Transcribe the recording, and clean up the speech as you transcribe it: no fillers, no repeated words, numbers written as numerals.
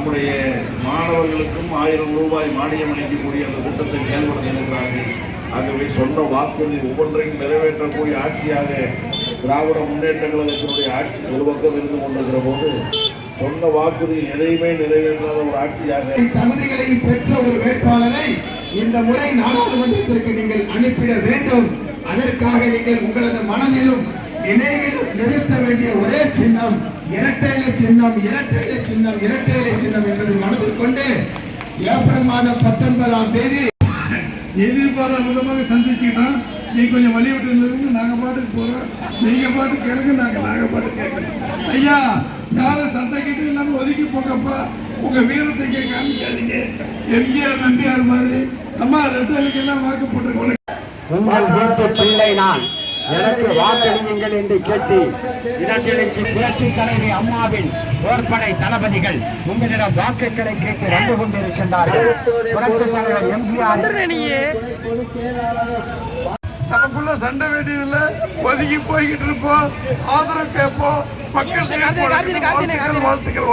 நம்முடைய மாணவர்களுக்கும் 1000 ரூபாய் மானியம் அளிக்கக்கூடிய அந்த திட்டத்தை செயல்படுத்த இருக்கிறார்கள். ஆகவே சொன்ன வாக்குறுதி ஒவ்வொன்றையும் நிறைவேற்றக்கூடிய ஆட்சியாக திராவிட முன்னேற்ற கழகத்தினுடைய ஆட்சி ஒரு பக்கம் இருந்து கொண்டிருக்கிற போது சொன்ன வாக்குறுதி எதையுமே நிறைவேற்றாத ஒரு ஆட்சியாக தகுதிகளை பெற்ற ஒரு வேட்பாளரை இந்த முறை நாடாளுமன்றத்திற்கு நீங்கள் அனுப்பிட வேண்டும். அதற்காக நீங்கள் உங்களது மனதிலும் நினைவில் நிறுத்த வேண்டிய ஒரே சின்னம் இரட்டை இலை சின்னம், இரட்டை இலை சின்னம், இரட்டை இலை சின்னம் என்பதை மனதில் கொண்டு ஏப்ரல் மாதம் 19ஆம் தேதி எதிர்பாராத விதமாக சந்திச்சுக்கிட்டோம். நீ கொஞ்சம் வழிவிட்டு நாங்கள் பாட்டுக்கு போகிறோம், நீங்கள் பாட்டு கேளுங்க, நாங்கள் பாட்டு கேட்கணும். ஐயா யாரும் சட்டை கிட்ட இல்லாமல் ஒதுக்கி போங்கப்பா, உங்கள் வீரத்தை காமிக்காதீங்க. எம்ஜிஆர் நம்பியார் மாதிரி அம்மா ரெட்டலுக்கெல்லாம் வாக்கு போட்டு உங்கள் வீட்டு பிள்ளை நான், எனக்கு வாக்களியுங்கள் என்று கேட்டு இடத்திற்கு புரட்சி தலைவி அம்மாவின் போர்படை தளபதிகள் உங்களிடம் வாக்குகளை கேட்டு வந்து கொண்டிருக்கின்றார்கள். புரட்சி தலைவர் எம்ஜிஆர் நமக்குள்ள சண்டை வேண்டியதில்ல, ஒதுக்கி போய்கிட்டு இருப்போம், ஆதரவு கேட்போம், மக்கள் வாழ்த்துக்கள்.